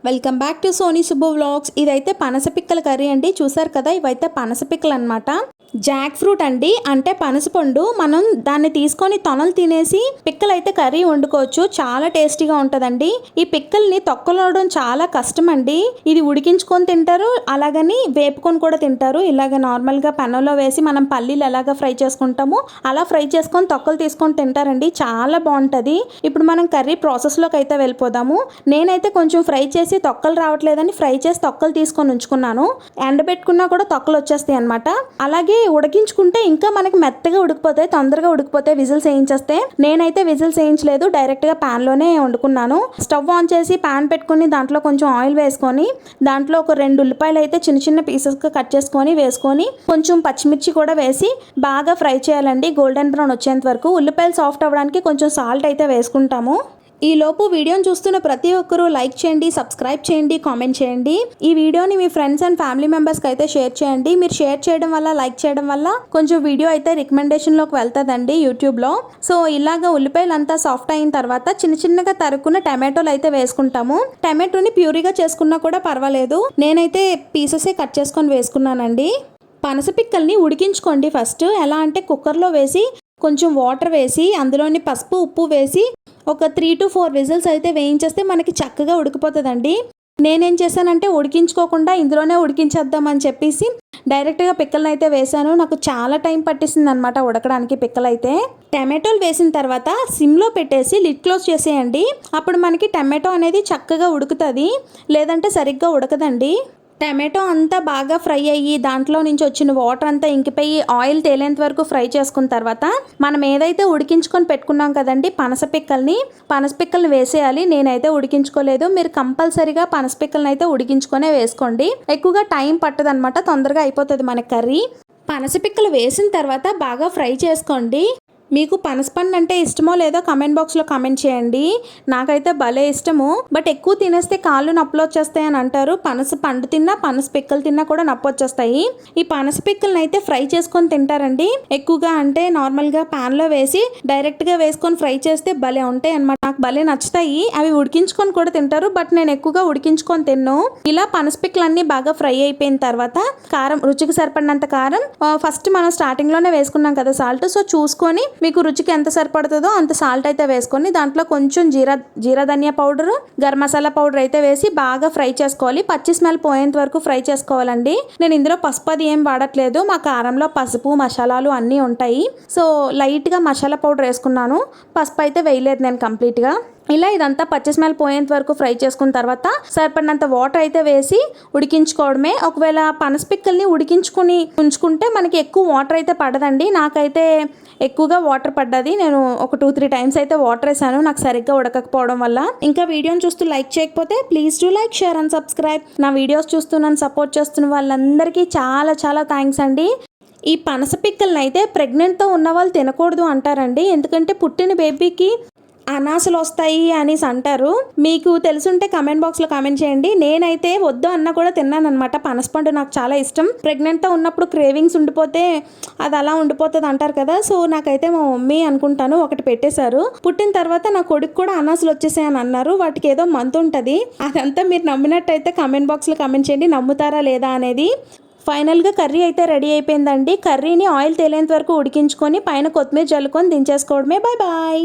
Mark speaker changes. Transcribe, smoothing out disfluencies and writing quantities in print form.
Speaker 1: Welcome back to Sony Subbu vlogs. ఇదైతే పనస పిక్కల కర్రీ అండి. చూసారు కదా, ఇవైతే పనస పిక్కలు అనమాట. జాక్ ఫ్రూట్ అండి, అంటే పనసపండు. మనం దాన్ని తీసుకొని తొనలు తినేసి పిక్కలు అయితే కర్రీ వండుకోవచ్చు. చాలా టేస్టీగా ఉంటుందండి. ఈ పిక్కల్ని తొక్కలోవడం చాలా కష్టం అండి. ఇది ఉడికించుకొని తింటారు, అలాగని వేపుకొని కూడా తింటారు. ఇలాగ నార్మల్గా పెనంలో వేసి మనం పల్లీలు ఎలాగ ఫ్రై చేసుకుంటామో అలా ఫ్రై చేసుకొని తొక్కలు తీసుకొని తింటారండి. చాలా బాగుంటుంది. ఇప్పుడు మనం కర్రీ ప్రాసెస్లోకి అయితే వెళ్ళిపోదాము. నేనైతే కొంచెం ఫ్రై చేసి తొక్కలు రావట్లేదని ఫ్రై చేసి తొక్కలు తీసుకొని ఉంచుకున్నాను. ఎండబెట్టుకున్నా కూడా తొక్కలు వచ్చేస్తాయి అనమాట. అలాగే ఉడికించుకుంటే ఇంకా మనకి మెత్తగా ఉడికిపోతాయి, తొందరగా ఉడికిపోతాయి విజిల్స్ వేయించేస్తే. నేనైతే విజిల్స్ వేయించలేదు, డైరెక్ట్గా ప్యాన్లోనే వండుకున్నాను. స్టవ్ ఆన్ చేసి ప్యాన్ పెట్టుకుని దాంట్లో కొంచెం ఆయిల్ వేసుకొని దాంట్లో ఒక 2 ఉల్లిపాయలు అయితే చిన్న చిన్న పీసెస్గా కట్ చేసుకొని వేసుకొని కొంచెం పచ్చిమిర్చి కూడా వేసి బాగా ఫ్రై చేయాలండి, గోల్డెన్ బ్రౌన్ వచ్చేంత వరకు. ఉల్లిపాయలు సాఫ్ట్ అవ్వడానికి కొంచెం సాల్ట్ అయితే వేసుకుంటాము. ఈ లోపు వీడియోని చూస్తున్న ప్రతి ఒక్కరూ లైక్ చేయండి, సబ్స్క్రైబ్ చేయండి, కామెంట్ చేయండి. ఈ వీడియోని మీ ఫ్రెండ్స్ అండ్ ఫ్యామిలీ మెంబర్స్కి అయితే షేర్ చేయండి. మీరు షేర్ చేయడం వల్ల, లైక్ చేయడం వల్ల కొంచెం వీడియో అయితే రికమెండేషన్లోకి వెళ్తుందండి యూట్యూబ్లో. సో ఇలాగ ఉల్లిపాయలు అంతా సాఫ్ట్ అయిన తర్వాత చిన్న చిన్నగా తరుక్కున్న టమాటోలు అయితే వేసుకుంటాము. టమాటోని ప్యూరీగా చేసుకున్నా కూడా పర్వాలేదు. నేనైతే పీసెసే కట్ చేసుకొని వేసుకున్నానండి. పనస పిక్కల్ని ఉడికించుకోండి ఫస్ట్. ఎలా అంటే కుక్కర్లో వేసి కొంచెం వాటర్ వేసి అందులోని పసుపు, ఉప్పు వేసి ఒక 3 to 4 విజిల్స్ అయితే వేయించేస్తే మనకి చక్కగా ఉడికిపోతుందండి. నేనేం చేశానంటే ఉడికించుకోకుండా ఇందులోనే ఉడికించేద్దామని చెప్పేసి డైరెక్ట్గా పిక్కలను అయితే వేసాను. నాకు చాలా టైం పట్టేసింది అనమాట ఉడకడానికి పిక్కలైతే. టమాటోలు వేసిన తర్వాత సిమ్లో పెట్టేసి లిడ్ క్లోజ్ చేసేయండి. అప్పుడు మనకి టమాటో అనేది చక్కగా ఉడుకుతుంది, లేదంటే సరిగ్గా ఉడకదండి. టమాటో అంతా బాగా ఫ్రై అయ్యి దాంట్లో నుంచి వచ్చిన వాటర్ అంతా ఇంకిపోయి ఆయిల్ తేలేంత వరకు ఫ్రై చేసుకున్న తర్వాత మనం ఏదైతే ఉడికించుకొని పెట్టుకున్నాం కదండి పనస పిక్కల్ని వేసేయాలి. నేనైతే ఉడికించుకోలేదు. మీరు కంపల్సరీగా పనస పిక్కల్ని అయితే ఉడికించుకొనే వేసుకోండి. ఎక్కువగా టైం పట్టదనమాట, తొందరగా అయిపోతుంది మన కర్రీ. పనస పిక్కలు వేసిన తర్వాత బాగా ఫ్రై చేసుకోండి. మీకు పనసపండు అంటే ఇష్టమో లేదో కమెంట్ బాక్స్లో కమెంట్ చేయండి. నాకైతే భలే ఇష్టము, బట్ ఎక్కువ తినేస్తే కాళ్ళు నొప్పులు వచ్చేస్తాయి అని అంటారు. పనస పండు తిన్నా, పనస పిక్కలు తిన్నా కూడా నొప్పి వచ్చేస్తాయి. ఈ పనస పిక్కల్ని అయితే ఫ్రై చేసుకొని తింటారండి ఎక్కువగా. అంటే నార్మల్గా ప్యాన్లో వేసి డైరెక్ట్గా వేసుకొని ఫ్రై చేస్తే భలే ఉంటాయి అనమాట. నాకు భలే నచ్చుతాయి. అవి ఉడికించుకొని కూడా తింటారు, బట్ నేను ఎక్కువగా ఉడికించుకొని తిన్ను. ఇలా పనస పిక్కలన్నీ బాగా ఫ్రై అయిపోయిన తర్వాత కారం, రుచికి సరిపడినంత కారం ఫస్ట్ మనం స్టార్టింగ్లోనే వేసుకున్నాం కదా సాల్ట్. సో చూసుకొని మీకు రుచికి ఎంత సరిపడుతుందో అంత సాల్ట్ అయితే వేసుకొని దాంట్లో కొంచెం జీరా ధనియా పౌడర్, గరం మసాలా పౌడర్ అయితే వేసి బాగా ఫ్రై చేసుకోవాలి. పచ్చి స్మెల్ పోయేంత వరకు ఫ్రై చేసుకోవాలండి. నేను ఇందులో పసుపు అది ఏం వాడట్లేదు. మా కారంలో పసుపు, మసాలాలు అన్నీ ఉంటాయి. సో లైట్గా మసాలా పౌడర్ వేసుకున్నాను, పసుపు అయితే వేయలేదు నేను కంప్లీట్గా. ఇలా ఇదంతా పచ్చి స్మెల్ పోయేంత వరకు ఫ్రై చేసుకున్న తర్వాత సరిపడినంత వాటర్ అయితే వేసి ఉడికించుకోవడమే. ఒకవేళ పనస పిక్కల్ని ఉడికించుకుని ఉంచుకుంటే మనకి ఎక్కువ వాటర్ అయితే పడదండి. నాకైతే ఎక్కువగా వాటర్ పడ్డది. నేను ఒక 2-3 టైమ్స్ అయితే వాటర్ వేసాను, నాకు సరిగ్గా ఉడకకపోవడం వల్ల. ఇంకా వీడియోని చూస్తూ లైక్ చేయకపోతే please do like, share and subscribe. నా వీడియోస్ చూస్తూ నన్ను సపోర్ట్ చేస్తున్న వాళ్ళందరికీ చాలా చాలా థ్యాంక్స్ అండి. ఈ పనస పిక్కల్ని అయితే ప్రెగ్నెంట్తో ఉన్న వాళ్ళు తినకూడదు అంటారండి, ఎందుకంటే పుట్టిన బేబీకి అనాసలు వస్తాయి అనేసి అంటారు. మీకు తెలుసుంటే కమెంట్ బాక్స్లో కామెంట్ చేయండి. నేనైతే వద్దు అన్న కూడా తిన్నాను అనమాట. పనసపండు నాకు చాలా ఇష్టం. ప్రెగ్నెంట్తో ఉన్నప్పుడు క్రేవింగ్స్ ఉండిపోతే అది అలా ఉండిపోతుంది అంటారు కదా. సో నాకైతే మా మమ్మీ అనుకుంటాను ఒకటి పెట్టేశారు. పుట్టిన తర్వాత నా కొడుకు కూడా అనాసలు వచ్చేసాయని అన్నారు. వాటికి ఏదో మంత్ ఉంటుంది. అదంతా మీరు నమ్మినట్టయితే కమెంట్ బాక్స్లో కామెంట్ చేయండి, నమ్ముతారా లేదా అనేది. ఫైనల్గా కర్రీ అయితే రెడీ అయిపోయిందండి. కర్రీని ఆయిల్ తేలేంత వరకు ఉడికించుకొని పైన కొత్తిమీర జల్లుకొని దించేసుకోవడమే. Bye bye.